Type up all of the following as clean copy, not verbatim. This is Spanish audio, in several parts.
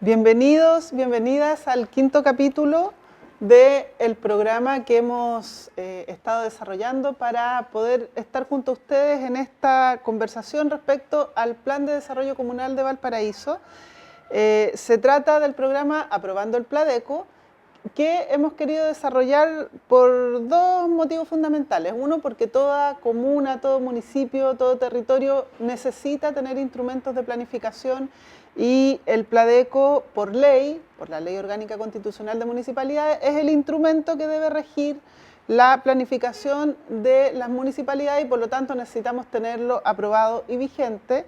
Bienvenidos, bienvenidas al quinto capítulo del programa que hemos estado desarrollando para poder estar junto a ustedes en esta conversación respecto al Plan de Desarrollo Comunal de Valparaíso. Se trata del programa Aprobando el Pladeco, que hemos querido desarrollar por dos motivos fundamentales. Uno, porque toda comuna, todo municipio, todo territorio necesita tener instrumentos de planificación y el Pladeco, por ley, por la Ley Orgánica Constitucional de Municipalidades, es el instrumento que debe regir la planificación de las municipalidades y por lo tanto necesitamos tenerlo aprobado y vigente.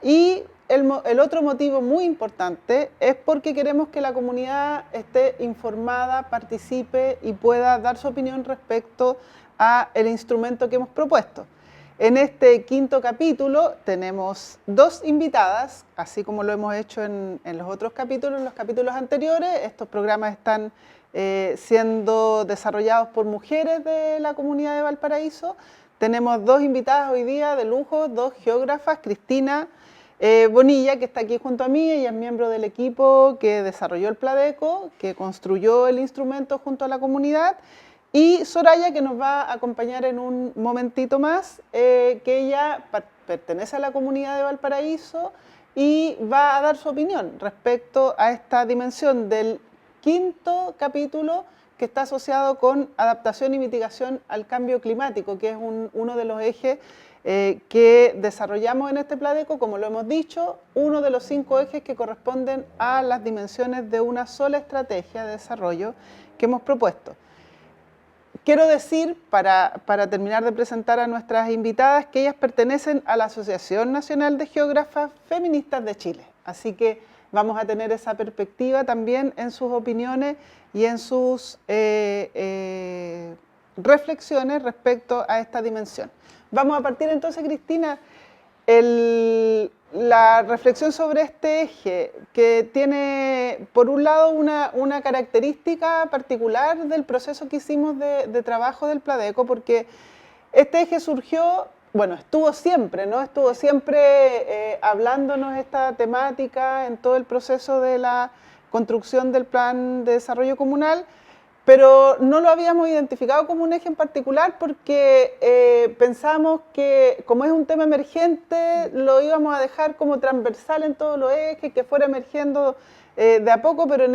Y el otro motivo muy importante es porque queremos que la comunidad esté informada, participe y pueda dar su opinión respecto al instrumento que hemos propuesto. En este quinto capítulo tenemos dos invitadas, así como lo hemos hecho en los otros capítulos, en los capítulos anteriores. Estos programas están siendo desarrollados por mujeres de la comunidad de Valparaíso. Tenemos dos invitadas hoy día de lujo, dos geógrafas, Cristina Bonilla, que está aquí junto a mí. Ella es miembro del equipo que desarrolló el Pladeco, que construyó el instrumento junto a la comunidad, y Soraya, que nos va a acompañar en un momentito más, que ella pertenece a la comunidad de Valparaíso y va a dar su opinión respecto a esta dimensión del quinto capítulo que está asociado con adaptación y mitigación al cambio climático, que es uno de los ejes que desarrollamos en este Pladeco, como lo hemos dicho, uno de los 5 ejes que corresponden a las dimensiones de una sola estrategia de desarrollo que hemos propuesto. Quiero decir, para terminar de presentar a nuestras invitadas, que ellas pertenecen a la Asociación Nacional de Geógrafas Feministas de Chile. Así que vamos a tener esa perspectiva también en sus opiniones y en sus reflexiones respecto a esta dimensión. Vamos a partir entonces, Cristina, la reflexión sobre este eje, que tiene por un lado una característica particular del proceso que hicimos de trabajo del Pladeco, porque este eje surgió, bueno, estuvo siempre, ¿no? Estuvo siempre hablándonos esta temática en todo el proceso de la construcción del Plan de Desarrollo Comunal, pero no lo habíamos identificado como un eje en particular porque pensamos que como es un tema emergente lo íbamos a dejar como transversal en todos los ejes, que fuera emergiendo de a poco, pero en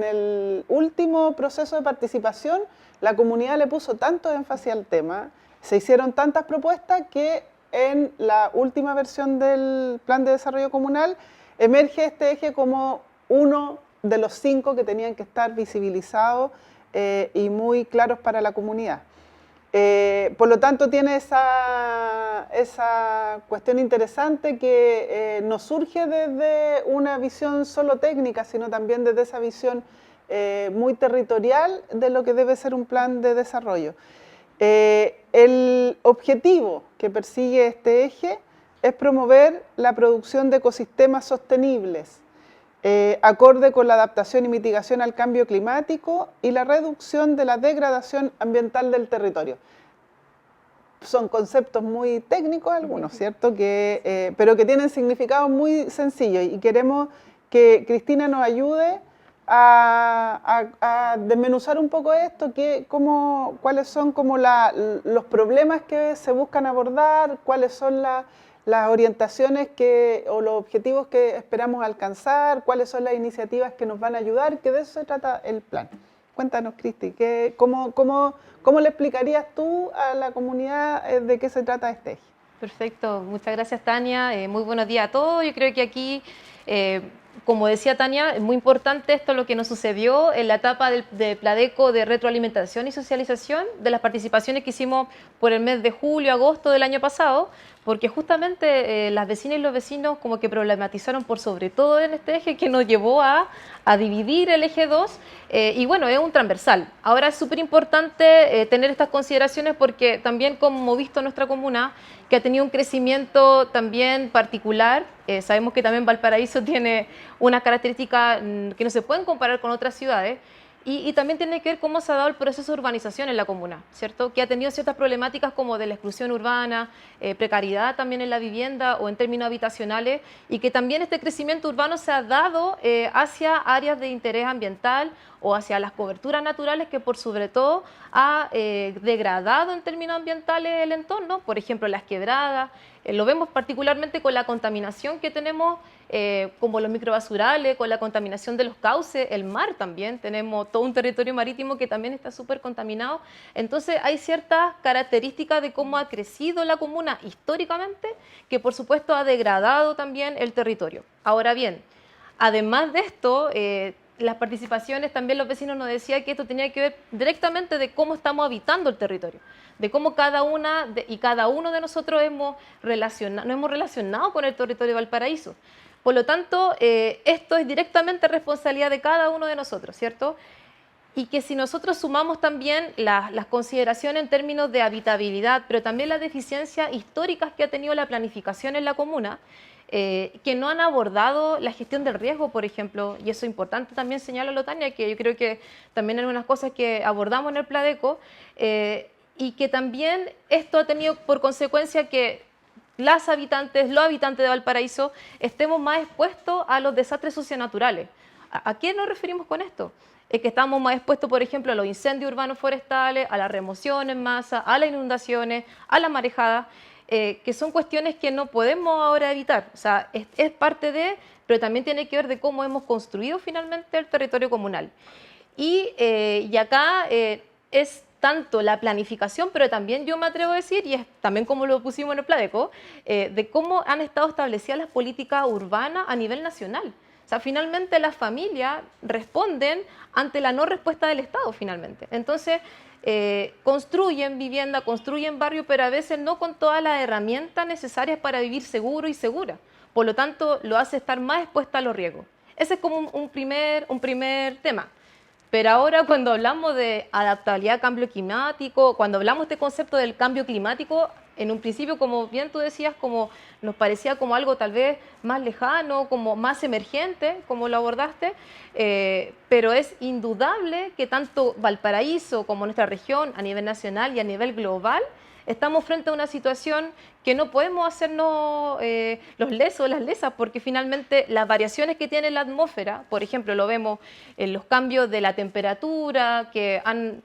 el último proceso de participación la comunidad le puso tanto énfasis al tema, se hicieron tantas propuestas que en la última versión del Plan de Desarrollo Comunal emerge este eje como uno de los 5 que tenían que estar visibilizados y muy claros para la comunidad. Por lo tanto, tiene esa cuestión interesante que no surge desde una visión solo técnica, sino también desde esa visión muy territorial de lo que debe ser un plan de desarrollo. El objetivo que persigue este eje es promover la producción de ecosistemas sostenibles, acorde con la adaptación y mitigación al cambio climático y la reducción de la degradación ambiental del territorio. Son conceptos muy técnicos algunos, ¿cierto? Pero que tienen significados muy sencillos y queremos que Cristina nos ayude a desmenuzar un poco esto, cuáles son como los problemas que se buscan abordar, cuáles son las orientaciones o los objetivos que esperamos alcanzar, cuáles son las iniciativas que nos van a ayudar, que de eso se trata el plan. Cuéntanos, Cristi, ¿cómo le explicarías tú a la comunidad de qué se trata este eje? Perfecto, muchas gracias, Tania. Muy buenos días a todos. Yo creo que aquí, como decía Tania, es muy importante esto lo que nos sucedió en la etapa de Pladeco de retroalimentación y socialización de las participaciones que hicimos por el mes de julio, agosto del año pasado, porque justamente las vecinas y los vecinos como que problematizaron por sobre todo en este eje que nos llevó a dividir el eje 2 y bueno, es un transversal. Ahora es súper importante tener estas consideraciones porque también como hemos visto en nuestra comuna que ha tenido un crecimiento también particular, sabemos que también Valparaíso tiene una característica que no se pueden comparar con otras ciudades Y también tiene que ver cómo se ha dado el proceso de urbanización en la comuna, ¿cierto? Que ha tenido ciertas problemáticas como de la exclusión urbana, precariedad también en la vivienda o en términos habitacionales, y que también este crecimiento urbano se ha dado hacia áreas de interés ambiental o hacia las coberturas naturales que por sobre todo ha degradado en términos ambientales el entorno, por ejemplo las quebradas, lo vemos particularmente con la contaminación que tenemos, como los microbasurales, con la contaminación de los cauces, el mar también, tenemos todo un territorio marítimo que también está súper contaminado. Entonces hay ciertas características de cómo ha crecido la comuna históricamente, que por supuesto ha degradado también el territorio. Ahora bien, además de esto, las participaciones, también los vecinos nos decían que esto tenía que ver directamente de cómo estamos habitando el territorio, de cómo cada una y cada uno de nosotros nos hemos relacionado con el territorio de Valparaíso. Por lo tanto, esto es directamente responsabilidad de cada uno de nosotros, ¿cierto? Y que si nosotros sumamos también las consideraciones en términos de habitabilidad, pero también las deficiencias históricas que ha tenido la planificación en la comuna, que no han abordado la gestión del riesgo, por ejemplo, y eso es importante también señalarlo, Tania, que yo creo que también hay unas cosas que abordamos en el Pladeco, y que también esto ha tenido por consecuencia que los habitantes de Valparaíso estemos más expuestos a los desastres socionaturales. ¿A qué nos referimos con esto? Es que estamos más expuestos, por ejemplo, a los incendios urbanos forestales, a la remoción en masa, a las inundaciones, a la marejada, que son cuestiones que no podemos ahora evitar. O sea, es parte de, pero también tiene que ver de cómo hemos construido finalmente el territorio comunal. Y acá es tanto la planificación, pero también yo me atrevo a decir, y es también como lo pusimos en el Pladeco, de cómo han estado establecidas las políticas urbanas a nivel nacional. O sea, finalmente las familias responden ante la no respuesta del Estado, finalmente. Entonces, construyen vivienda, construyen barrio, pero a veces no con todas las herramientas necesarias para vivir seguro y segura. Por lo tanto, lo hace estar más expuesta a los riesgos. Ese es como un primer tema. Pero ahora cuando hablamos de adaptabilidad al cambio climático, cuando hablamos de este concepto del cambio climático, en un principio, como bien tú decías, como nos parecía como algo tal vez más lejano, como más emergente, como lo abordaste, pero es indudable que tanto Valparaíso como nuestra región a nivel nacional y a nivel global estamos frente a una situación que no podemos hacernos los lesos o las lesas, porque finalmente las variaciones que tiene la atmósfera, por ejemplo, lo vemos en los cambios de la temperatura, que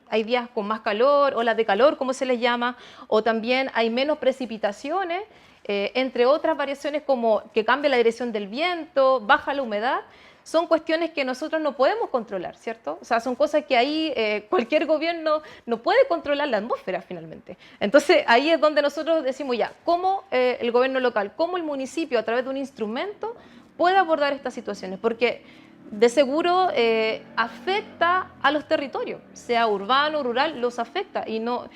hay días con más calor, olas de calor, como se les llama, o también hay menos precipitaciones, entre otras variaciones como que cambia la dirección del viento, baja la humedad. Son cuestiones que nosotros no podemos controlar, ¿cierto? O sea, son cosas que ahí cualquier gobierno no puede controlar la atmósfera finalmente. Entonces, ahí es donde nosotros decimos ya, ¿cómo el gobierno local, cómo el municipio a través de un instrumento puede abordar estas situaciones? Porque de seguro afecta a los territorios, sea urbano, rural, los afecta y no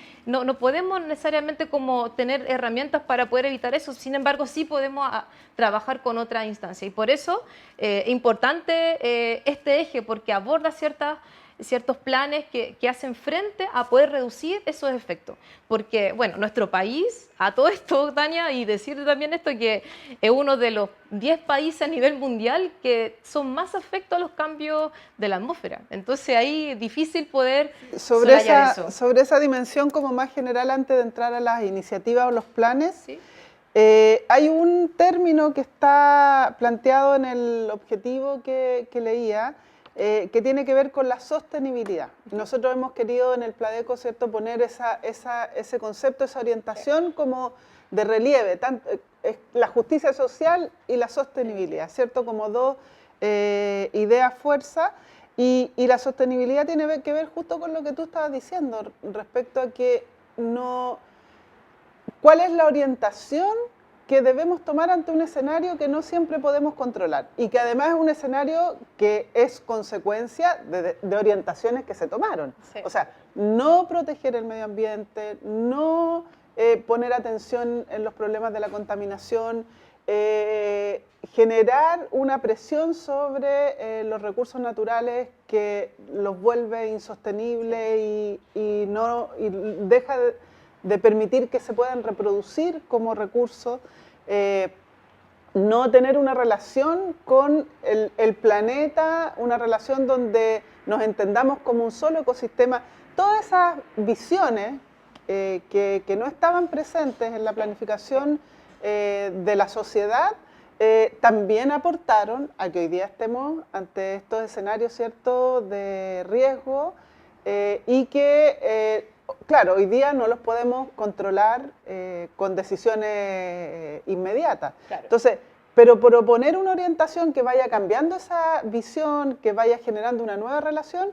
podemos necesariamente como tener herramientas para poder evitar eso. Sin embargo, sí podemos trabajar con otra instancia y por eso es importante este eje, porque aborda ciertos planes que hacen frente a poder reducir esos efectos. Porque, bueno, nuestro país, a todo esto, Tania, y decirte también esto, que es uno de los 10 países a nivel mundial que son más afectos a los cambios de la atmósfera. Entonces ahí es difícil poder soslayar eso. Sobre esa dimensión como más general, antes de entrar a las iniciativas o los planes, ¿Sí? Hay un término que está planteado en el objetivo que leía, que tiene que ver con la sostenibilidad. Nosotros hemos querido en el Pladeco, ¿cierto?, poner ese concepto, esa orientación como de relieve, la justicia social y la sostenibilidad, ¿cierto?, como dos ideas fuerza, y la sostenibilidad tiene que ver justo con lo que tú estabas diciendo respecto a que ¿cuál es la orientación que debemos tomar ante un escenario que no siempre podemos controlar? Y que además es un escenario que es consecuencia de orientaciones que se tomaron. Sí. O sea, no proteger el medio ambiente, no poner atención en los problemas de la contaminación, generar una presión sobre los recursos naturales que los vuelve insostenibles y deja de permitir que se puedan reproducir como recursos. no tener una relación con el planeta, una relación donde nos entendamos como un solo ecosistema. Todas esas visiones que no estaban presentes en la planificación de la sociedad también aportaron a que hoy día estemos ante estos escenarios, ¿cierto?, de riesgo y que, claro, hoy día no los podemos controlar con decisiones inmediatas. Claro. Entonces, pero proponer una orientación que vaya cambiando esa visión, que vaya generando una nueva relación,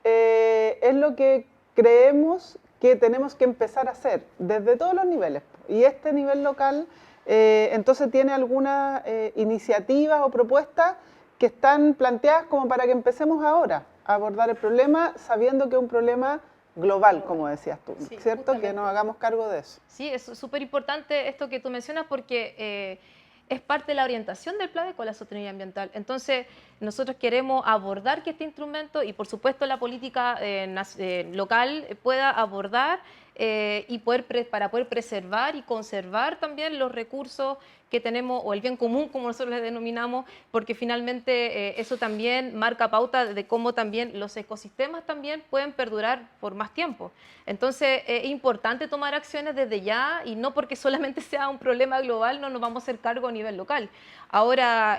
es lo que creemos que tenemos que empezar a hacer desde todos los niveles. Y este nivel local, entonces, tiene algunas iniciativas o propuestas que están planteadas como para que empecemos ahora a abordar el problema, sabiendo que es un problema global, como decías tú, Sí, ¿cierto? justamente. Que nos hagamos cargo de eso. Sí, es súper importante esto que tú mencionas porque es parte de la orientación del PLADECO, la sostenibilidad ambiental. Entonces, nosotros queremos abordar que este instrumento y, por supuesto, la política local pueda abordar para poder preservar y conservar también los recursos que tenemos, o el bien común, como nosotros le denominamos, porque finalmente eso también marca pauta de cómo también los ecosistemas también pueden perdurar por más tiempo. Entonces, es importante tomar acciones desde ya y no porque solamente sea un problema global no nos vamos a hacer cargo a nivel local. Ahora,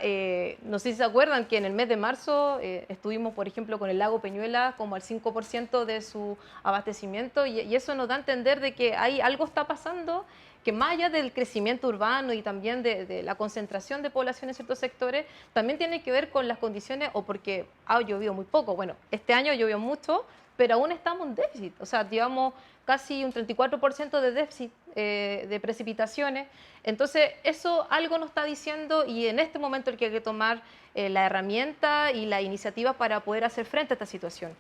no sé si se acuerdan que en el mes de marzo estuvimos, por ejemplo, con el lago Peñuela como al 5% de su abastecimiento y eso nos da a entender de que algo está pasando que más allá del crecimiento urbano y también de la concentración de población en ciertos sectores, también tiene que ver con las condiciones o porque ha llovido muy poco. Bueno, este año llovió mucho, pero aún estamos en déficit. O sea, llevamos casi un 34% de déficit de precipitaciones. Entonces, eso algo nos está diciendo y en este momento hay que tomar la herramienta y la iniciativa para poder hacer frente a esta situación.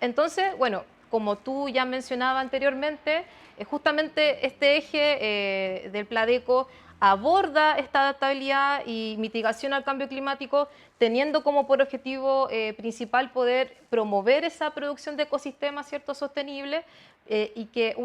Entonces, bueno, como tú ya mencionabas anteriormente, justamente este eje del PLADECO aborda esta adaptabilidad y mitigación al cambio climático, teniendo como por objetivo principal poder promover esa producción de ecosistemas, ¿cierto?, sostenibles y que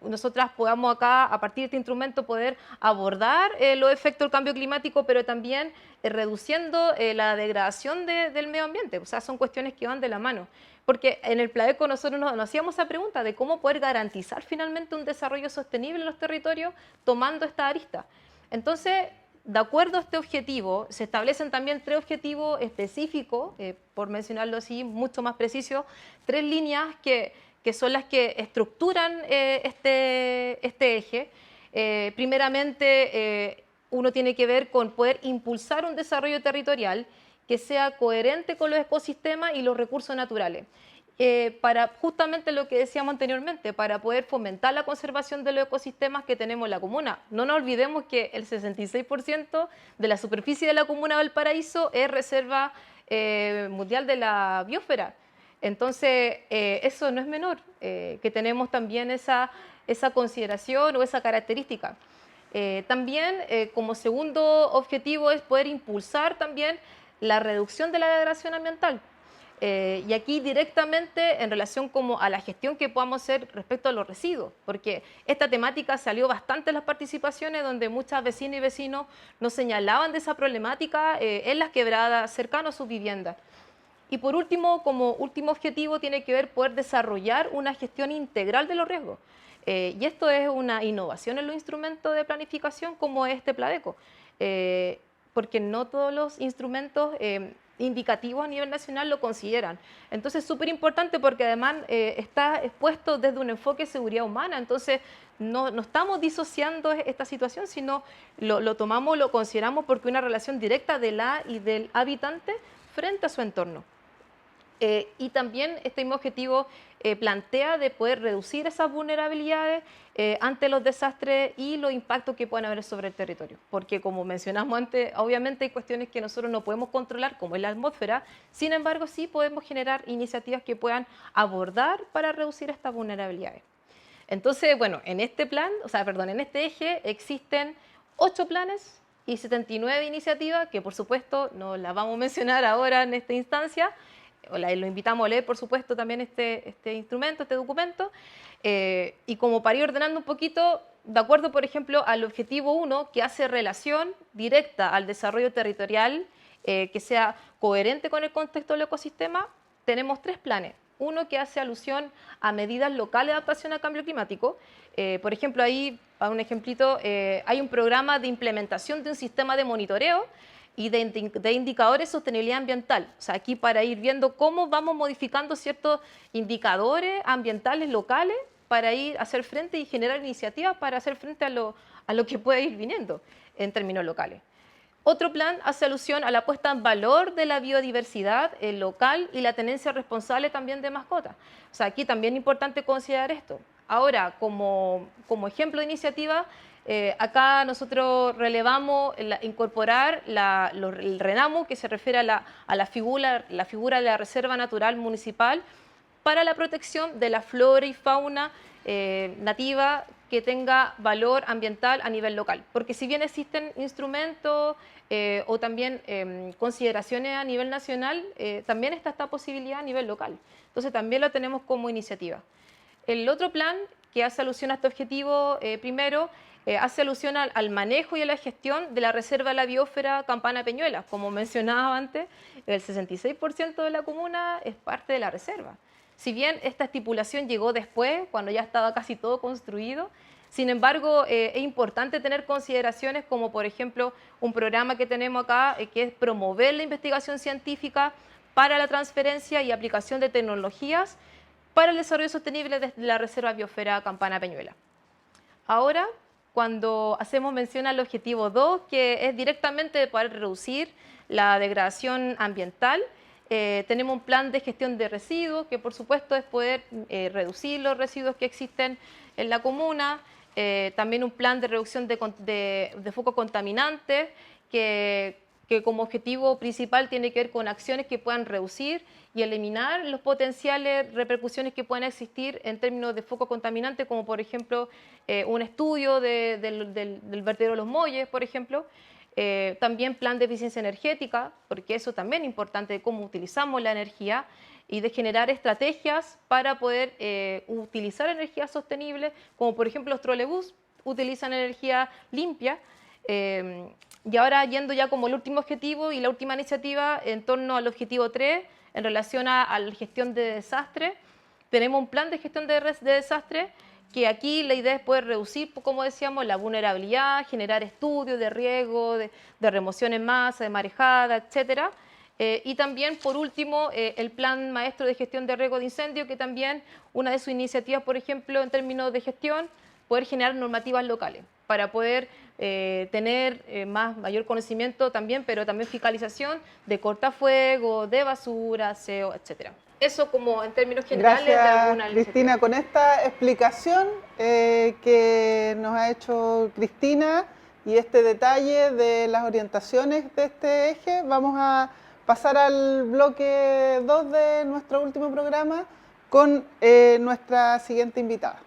nosotras podamos acá, a partir de este instrumento, poder abordar los efectos del cambio climático, pero también reduciendo la degradación del medio ambiente. O sea, son cuestiones que van de la mano. Porque en el PLADECO nosotros nos hacíamos esa pregunta de cómo poder garantizar finalmente un desarrollo sostenible en los territorios tomando esta arista. Entonces, de acuerdo a este objetivo, se establecen también 3 objetivos específicos, por mencionarlo así, mucho más precisos, 3 líneas que son las que estructuran este eje. Primeramente, uno tiene que ver con poder impulsar un desarrollo territorial que sea coherente con los ecosistemas y los recursos naturales. Para justamente lo que decíamos anteriormente, para poder fomentar la conservación de los ecosistemas que tenemos en la comuna. No nos olvidemos que el 66% de la superficie de la comuna de Valparaíso es reserva mundial de la biosfera. Entonces, eso no es menor, que tenemos también esa consideración o esa característica. También, como segundo objetivo, es poder impulsar también la reducción de la degradación ambiental. Y aquí directamente en relación como a la gestión que podamos hacer respecto a los residuos, porque esta temática salió bastante en las participaciones donde muchas vecinas y vecinos nos señalaban de esa problemática en las quebradas cercanas a sus viviendas. Y por último, como último objetivo, tiene que ver poder desarrollar una gestión integral de los riesgos. Y esto es una innovación en los instrumentos de planificación como este PLADECO, porque no todos los instrumentos indicativos a nivel nacional lo consideran. Entonces es súper importante porque además está expuesto desde un enfoque de seguridad humana, entonces no estamos disociando esta situación, sino lo tomamos, lo consideramos porque una relación directa de la y del habitante frente a su entorno. Y también este mismo objetivo plantea de poder reducir esas vulnerabilidades ante los desastres y los impactos que puedan haber sobre el territorio. Porque como mencionamos antes, obviamente hay cuestiones que nosotros no podemos controlar, como es la atmósfera, sin embargo sí podemos generar iniciativas que puedan abordar para reducir estas vulnerabilidades. Entonces, bueno, en este plan, en este eje existen 8 planes y 79 iniciativas que por supuesto no las vamos a mencionar ahora en esta instancia. Lo invitamos a leer, por supuesto, también este instrumento, este documento. Y como para ir ordenando un poquito, de acuerdo, por ejemplo, al objetivo 1, que hace relación directa al desarrollo territorial, que sea coherente con el contexto del ecosistema, tenemos 3 planes. Uno que hace alusión a medidas locales de adaptación al cambio climático. Por ejemplo, ahí, para un ejemplito, hay un programa de implementación de un sistema de monitoreo y de indicadores de sostenibilidad ambiental. O sea, aquí para ir viendo cómo vamos modificando ciertos indicadores ambientales locales para ir a hacer frente y generar iniciativas para hacer frente a lo que puede ir viniendo en términos locales. Otro plan hace alusión a la puesta en valor de la biodiversidad local y la tenencia responsable también de mascotas. O sea, aquí también es importante considerar esto. Ahora, como ejemplo de iniciativa, acá nosotros relevamos incorporar el RENAMO, que se refiere a la figura de la Reserva Natural Municipal, para la protección de la flora y fauna nativa que tenga valor ambiental a nivel local. Porque si bien existen instrumentos o también consideraciones a nivel nacional, también está esta posibilidad a nivel local. Entonces también lo tenemos como iniciativa. El otro plan que hace alusión a este objetivo primero, hace alusión al manejo y a la gestión de la Reserva de la Biosfera Campana Peñuelas. Como mencionaba antes, el 66% de la comuna es parte de la reserva. Si bien esta estipulación llegó después, cuando ya estaba casi todo construido, sin embargo, es importante tener consideraciones como, por ejemplo, un programa que tenemos acá, que es promover la investigación científica para la transferencia y aplicación de tecnologías para el desarrollo sostenible de la Reserva Biosfera Campana Peñuela. Ahora, cuando hacemos mención al objetivo 2, que es directamente poder reducir la degradación ambiental, tenemos un plan de gestión de residuos, que por supuesto es poder reducir los residuos que existen en la comuna, también un plan de reducción de focos contaminantes, que como objetivo principal tiene que ver con acciones que puedan reducir y eliminar las potenciales repercusiones que puedan existir en términos de foco contaminante, como por ejemplo un estudio del vertedero de los Molles, por ejemplo. También plan de eficiencia energética, porque eso también es importante de cómo utilizamos la energía y de generar estrategias para poder utilizar energías sostenibles, como por ejemplo los trolebús utilizan energía limpia. Y ahora yendo ya como el último objetivo y la última iniciativa en torno al objetivo 3, en relación a la gestión de desastres, tenemos un plan de gestión de desastres que aquí la idea es poder reducir, como decíamos, la vulnerabilidad, generar estudios de riesgo, de remoción en masa, de marejada, etcétera. Y también, por último, el plan maestro de gestión de riesgo de incendio, que también una de sus iniciativas, por ejemplo, en términos de gestión, poder generar normativas locales para poder tener mayor conocimiento también, pero también fiscalización de cortafuego, de basura, aseo, etcétera. Eso como en términos generales de alguna Gracias, Cristina. Con esta explicación que nos ha hecho Cristina y este detalle de las orientaciones de este eje, vamos a pasar al bloque 2 de nuestro último programa con nuestra siguiente invitada.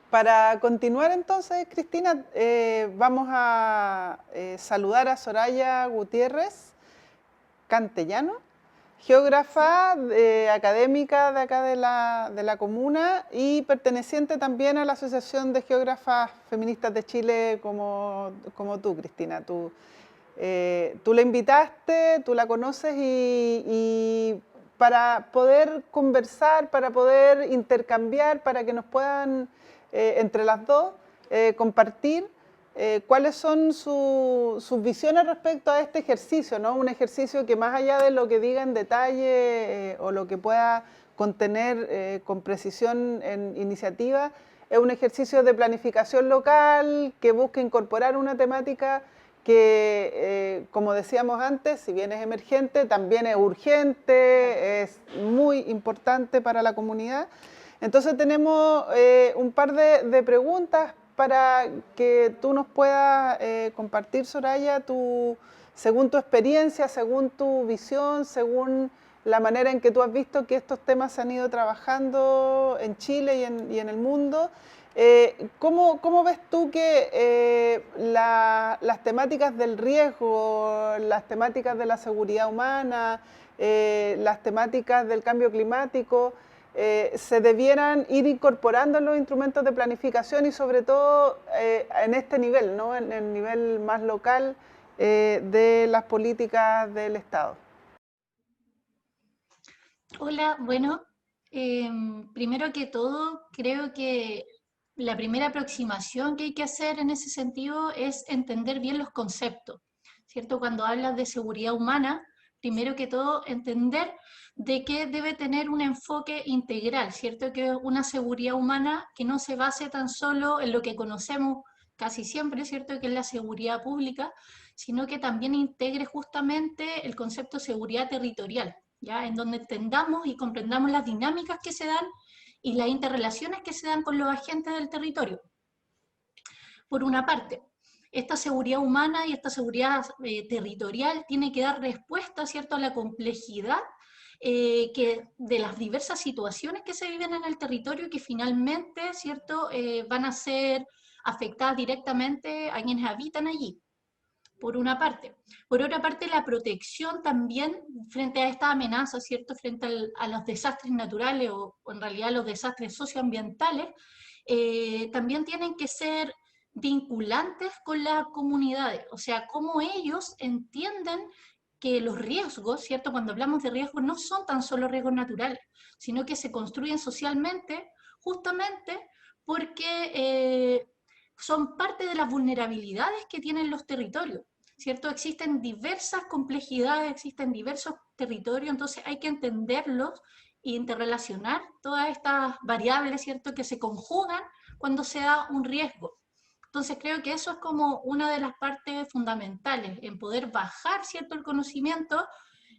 Para continuar entonces, Cristina, vamos a saludar a Soraya Gutiérrez Cantellano, geógrafa académica de acá de la comuna y perteneciente también a la Asociación de Geógrafas Feministas de Chile como tú, Cristina. Tú la invitaste, tú la conoces y para poder conversar, para poder intercambiar, para que nos puedan entre las dos compartir cuáles son sus visiones respecto a este ejercicio, ¿no? Un ejercicio que más allá de lo que diga en detalle o lo que pueda contener con precisión en iniciativa, es un ejercicio de planificación local que busca incorporar una temática que, como decíamos antes, si bien es emergente, también es urgente, es muy importante para la comunidad. Entonces tenemos un par de preguntas para que tú nos puedas compartir, Soraya, según tu experiencia, según tu visión, según la manera en que tú has visto que estos temas se han ido trabajando en Chile y en el mundo. ¿Cómo ves tú que las temáticas del riesgo, las temáticas de la seguridad humana, las temáticas del cambio climático, se debieran ir incorporando en los instrumentos de planificación y sobre todo en este nivel, ¿no? En el nivel más local de las políticas del Estado? Hola, bueno, primero que todo, creo que la primera aproximación que hay que hacer en ese sentido es entender bien los conceptos, ¿cierto? Cuando hablas de seguridad humana, primero que todo, entender de que debe tener un enfoque integral, ¿cierto? Que es una seguridad humana que no se base tan solo en lo que conocemos casi siempre, ¿cierto? Que es la seguridad pública, sino que también integre justamente el concepto de seguridad territorial, ¿ya? En donde entendamos y comprendamos las dinámicas que se dan y las interrelaciones que se dan con los agentes del territorio. Por una parte, esta seguridad humana y esta seguridad territorial tiene que dar respuesta, ¿cierto?, a la complejidad de las diversas situaciones que se viven en el territorio y que finalmente, ¿cierto?, van a ser afectadas directamente a quienes habitan allí, por una parte. Por otra parte, la protección también frente a esta amenaza, ¿cierto?, frente a los desastres naturales o en realidad los desastres socioambientales, también tienen que ser vinculantes con las comunidades, o sea, cómo ellos entienden que los riesgos, ¿cierto? Cuando hablamos de riesgos no son tan solo riesgos naturales, sino que se construyen socialmente justamente porque son parte de las vulnerabilidades que tienen los territorios, ¿cierto? Existen diversas complejidades, existen diversos territorios, entonces hay que entenderlos e interrelacionar todas estas variables, ¿cierto?, que se conjugan cuando se da un riesgo. Entonces creo que eso es como una de las partes fundamentales, en poder bajar, ¿cierto?, el conocimiento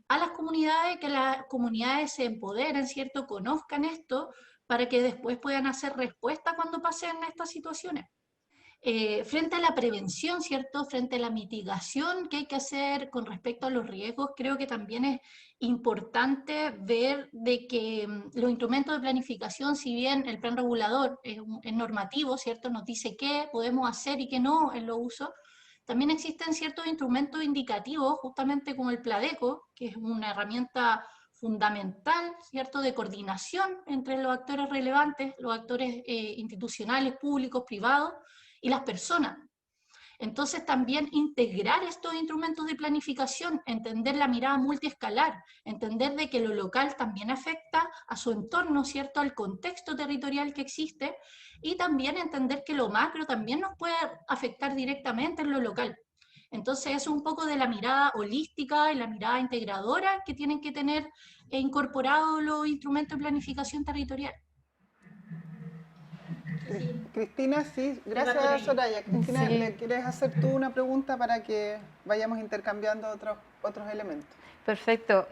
a las comunidades, que las comunidades se empoderen, ¿cierto?, conozcan esto, para que después puedan hacer respuesta cuando pasen estas situaciones. Frente a la prevención, ¿cierto? Frente a la mitigación que hay que hacer con respecto a los riesgos, creo que también es importante ver de que los instrumentos de planificación, si bien el plan regulador es normativo, ¿cierto? Nos dice qué podemos hacer y qué no en los usos, también existen ciertos instrumentos indicativos, justamente como el PLADECO, que es una herramienta fundamental, ¿cierto?, de coordinación entre los actores relevantes, los actores institucionales, públicos, privados, y las personas. Entonces también integrar estos instrumentos de planificación, entender la mirada multiescalar, entender de que lo local también afecta a su entorno, ¿cierto?, al contexto territorial que existe, y también entender que lo macro también nos puede afectar directamente en lo local. Entonces es un poco de la mirada holística y la mirada integradora que tienen que tener incorporados los instrumentos de planificación territorial. Cristina, sí, gracias Soraya. Cristina, Sí. ¿le quieres hacer tú una pregunta para que vayamos intercambiando otros elementos? Perfecto,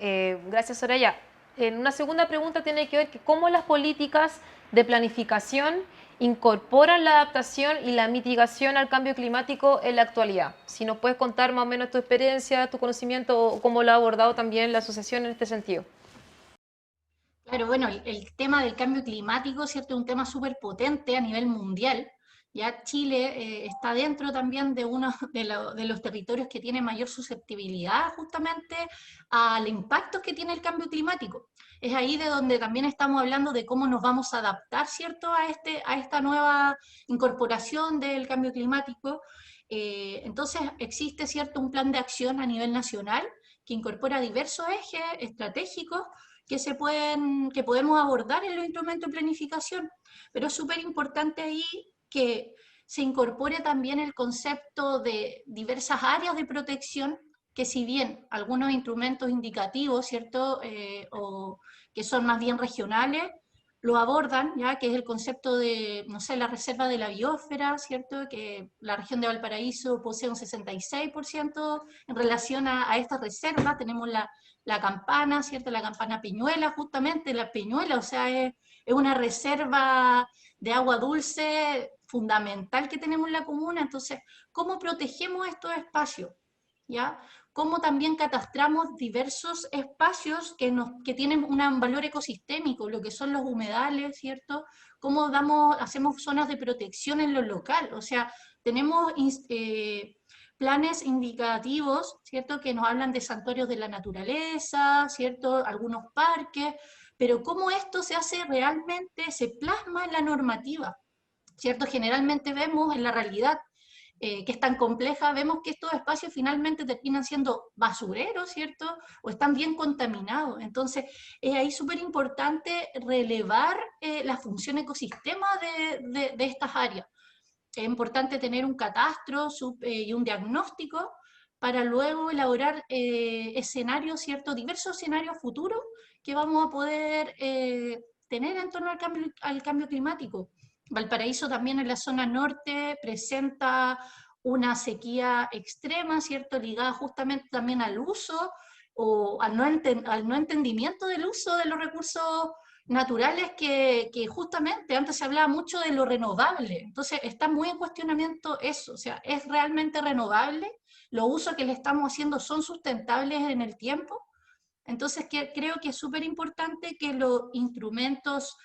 gracias Soraya. En una segunda pregunta tiene que ver que cómo las políticas de planificación incorporan la adaptación y la mitigación al cambio climático en la actualidad. Si nos puedes contar más o menos tu experiencia, tu conocimiento o cómo lo ha abordado también la asociación en este sentido. Claro, bueno, el tema del cambio climático, ¿cierto? Es un tema súper potente a nivel mundial. Ya Chile está dentro también de uno de los territorios que tiene mayor susceptibilidad justamente al impacto que tiene el cambio climático. Es ahí de donde también estamos hablando de cómo nos vamos a adaptar, ¿cierto?, a esta nueva incorporación del cambio climático. Entonces existe, ¿cierto?, un plan de acción a nivel nacional que incorpora diversos ejes estratégicos que podemos abordar en los instrumentos de planificación, pero es súper importante ahí que se incorpore también el concepto de diversas áreas de protección, que si bien algunos instrumentos indicativos, ¿cierto?, o que son más bien regionales, lo abordan, ya que es el concepto de, no sé, la reserva de la biosfera, ¿cierto?, que la región de Valparaíso posee un 66% en relación a esta reserva. Tenemos la campana, ¿cierto?, la campana Peñuela, justamente la Peñuela, o sea, es una reserva de agua dulce fundamental que tenemos en la comuna. Entonces, ¿cómo protegemos estos espacios? ¿Ya? Cómo también catastramos diversos espacios que tienen un valor ecosistémico, lo que son los humedales, ¿cierto? Cómo hacemos zonas de protección en lo local, o sea, tenemos planes indicativos, ¿cierto? Que nos hablan de santuarios de la naturaleza, ¿cierto? Algunos parques, pero cómo esto se hace realmente, se plasma en la normativa, ¿cierto? Generalmente vemos en la realidad que es tan compleja, vemos que estos espacios finalmente terminan siendo basureros, ¿cierto? O están bien contaminados. Entonces, es ahí súper importante relevar la función ecosistema de estas áreas. Es importante tener un catastro y un diagnóstico para luego elaborar escenarios, ¿cierto? Diversos escenarios futuros que vamos a poder tener en torno al cambio climático. Valparaíso también en la zona norte presenta una sequía extrema, ¿cierto? Ligada justamente también al uso o al no entendimiento del uso de los recursos naturales que justamente antes se hablaba mucho de lo renovable. Entonces está muy en cuestionamiento eso, o sea, ¿es realmente renovable? ¿Los usos que le estamos haciendo son sustentables en el tiempo? Entonces creo que es súper importante que los instrumentos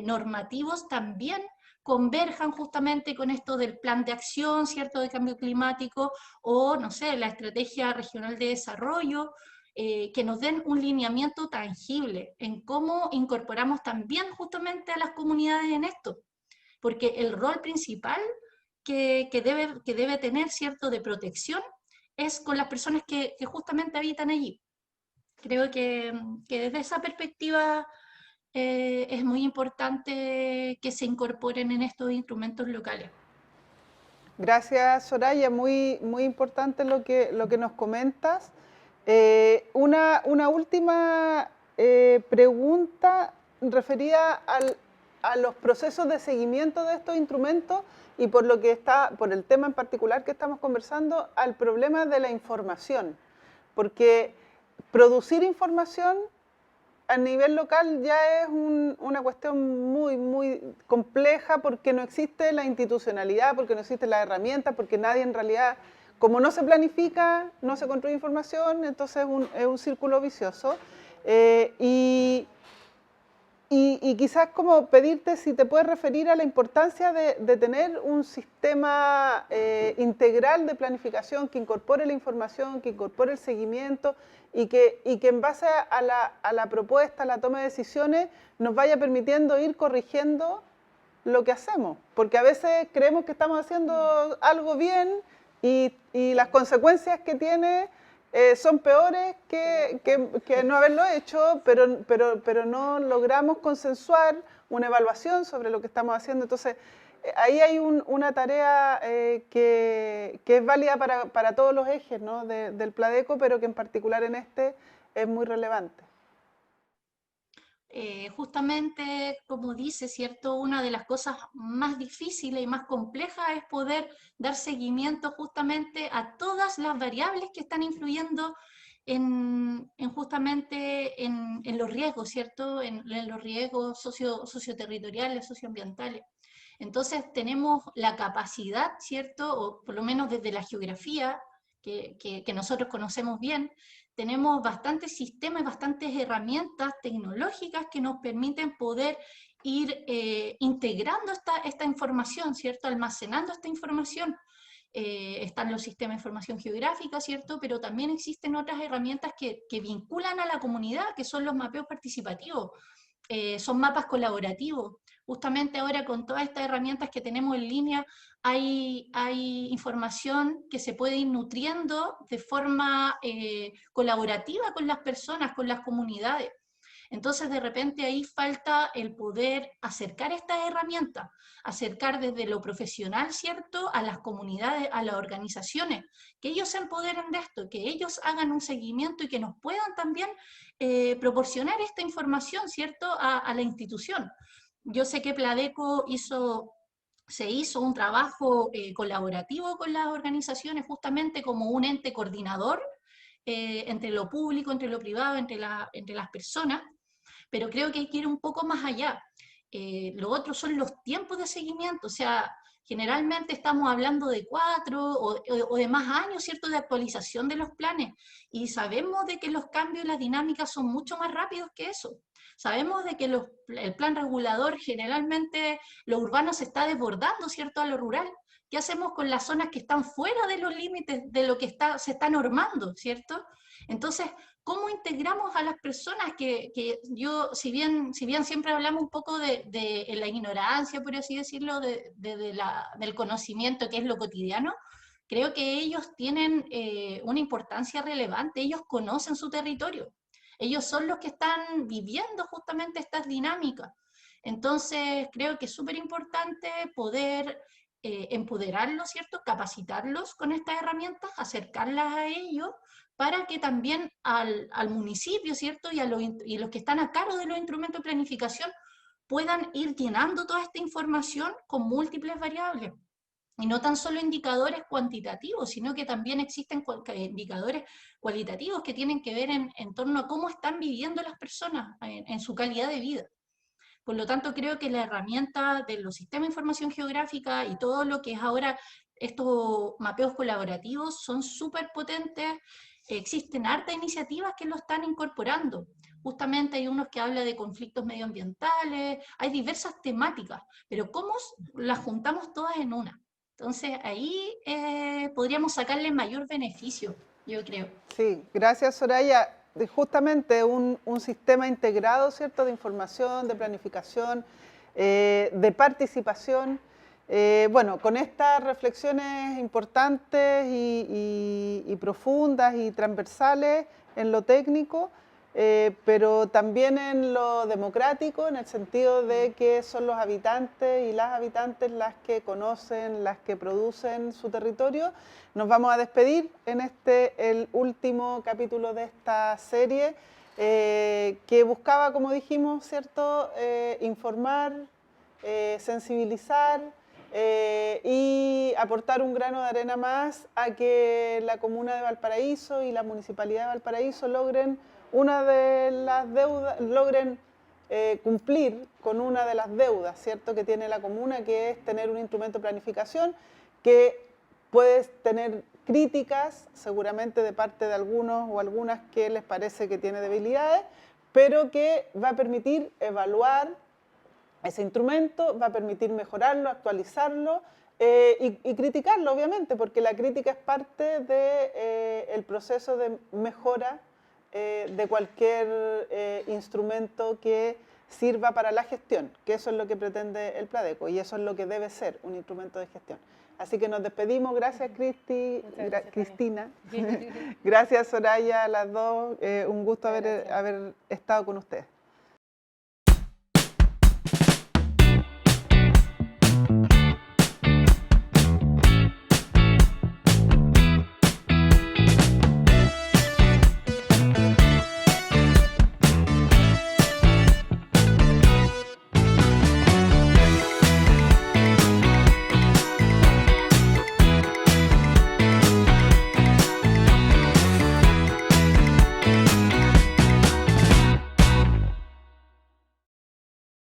normativos también converjan justamente con esto del plan de acción, ¿cierto?, de cambio climático, o, no sé, la estrategia regional de desarrollo, que nos den un lineamiento tangible en cómo incorporamos también justamente a las comunidades en esto, porque el rol principal que debe tener, ¿cierto?, de protección es con las personas que justamente habitan allí. Creo que desde esa perspectiva es muy importante que se incorporen en estos instrumentos locales. Gracias, Soraya. Muy importante lo que nos comentas. Una última pregunta referida a los procesos de seguimiento de estos instrumentos y por el tema en particular que estamos conversando, al problema de la información. Porque producir información a nivel local ya es una cuestión muy compleja porque no existe la institucionalidad, porque no existe la herramienta, porque nadie en realidad, como no se planifica, no se construye información, entonces es un círculo vicioso. Y quizás como pedirte si te puedes referir a la importancia de tener un sistema integral de planificación que incorpore la información, que incorpore el seguimiento y que en base a la propuesta, a la toma de decisiones, nos vaya permitiendo ir corrigiendo lo que hacemos. Porque a veces creemos que estamos haciendo algo bien y las consecuencias que tiene son peores que no haberlo hecho, pero no logramos consensuar una evaluación sobre lo que estamos haciendo. Entonces, ahí hay una tarea que es válida para todos los ejes, ¿no?, del Pladeco, pero que en particular en este es muy relevante. Justamente, como dice, ¿cierto? Una de las cosas más difíciles y más complejas es poder dar seguimiento justamente a todas las variables que están influyendo justamente en los riesgos, ¿cierto? En los riesgos socioterritoriales, socioambientales. Entonces tenemos la capacidad, ¿cierto? O por lo menos desde la geografía, que nosotros conocemos bien, tenemos bastantes sistemas, bastantes herramientas tecnológicas que nos permiten poder ir integrando esta información, ¿cierto? Almacenando esta información. Están los sistemas de información geográfica, ¿cierto? Pero también existen otras herramientas que vinculan a la comunidad, que son los mapeos participativos. Son mapas colaborativos. Justamente ahora con todas estas herramientas que tenemos en línea, hay información que se puede ir nutriendo de forma colaborativa con las personas, con las comunidades. Entonces, de repente ahí falta el poder acercar estas herramientas, acercar desde lo profesional, ¿cierto?, a las comunidades, a las organizaciones, que ellos se empoderen de esto, que ellos hagan un seguimiento y que nos puedan también proporcionar esta información, ¿cierto?, a la institución. Yo sé que Pladeco se hizo un trabajo colaborativo con las organizaciones justamente como un ente coordinador entre lo público, entre lo privado, entre las personas, pero creo que hay que ir un poco más allá. Lo otro son los tiempos de seguimiento, o sea, Generalmente estamos hablando de 4 o de más años, ¿cierto?, de actualización de los planes, y sabemos de que los cambios y las dinámicas son mucho más rápidos que eso. Sabemos de que el plan regulador generalmente lo urbano se está desbordando, ¿cierto?, a lo rural. ¿Qué hacemos con las zonas que están fuera de los límites de lo que se está normando, ¿cierto? Entonces, ¿cómo integramos a las personas que yo, si bien siempre hablamos un poco de la ignorancia, por así decirlo, del conocimiento que es lo cotidiano? Creo que ellos tienen una importancia relevante, ellos conocen su territorio, ellos son los que están viviendo justamente estas dinámicas. Entonces, creo que es súper importante poder empoderarlos, ¿cierto? Capacitarlos con estas herramientas, acercarlas a ellos, para que también al municipio, ¿cierto? Y los que están a cargo de los instrumentos de planificación puedan ir llenando toda esta información con múltiples variables. Y no tan solo indicadores cuantitativos, sino que también existen indicadores cualitativos que tienen que ver en torno a cómo están viviendo las personas en su calidad de vida. Por lo tanto, creo que la herramienta de los sistemas de información geográfica y todo lo que es ahora estos mapeos colaborativos son súper potentes. Existen hartas iniciativas que lo están incorporando. Justamente hay unos que hablan de conflictos medioambientales, hay diversas temáticas, pero ¿cómo las juntamos todas en una? Entonces ahí podríamos sacarle mayor beneficio, yo creo. Sí, gracias Soraya. Justamente un sistema integrado, ¿cierto?, de información, de planificación, de participación. Bueno, con estas reflexiones importantes y profundas y transversales en lo técnico, pero también en lo democrático, en el sentido de que son los habitantes y las habitantes las que conocen, las que producen su territorio. Nos vamos a despedir en el último capítulo de esta serie, que buscaba, como dijimos, ¿cierto?, informar, sensibilizar y aportar un grano de arena más a que la Comuna de Valparaíso y la Municipalidad de Valparaíso logren cumplir con una de las deudas, ¿cierto?, que tiene la comuna, que es tener un instrumento de planificación que puede tener críticas, seguramente de parte de algunos o algunas que les parece que tiene debilidades, pero que va a permitir evaluar ese instrumento, va a permitir mejorarlo, actualizarlo y criticarlo, obviamente, porque la crítica es parte del proceso de mejora de cualquier instrumento que sirva para la gestión, que eso es lo que pretende el Pladeco y eso es lo que debe ser un instrumento de gestión. Así que nos despedimos. Gracias, Cristina. Gracias, Soraya, a las dos. Un gusto haber estado con ustedes.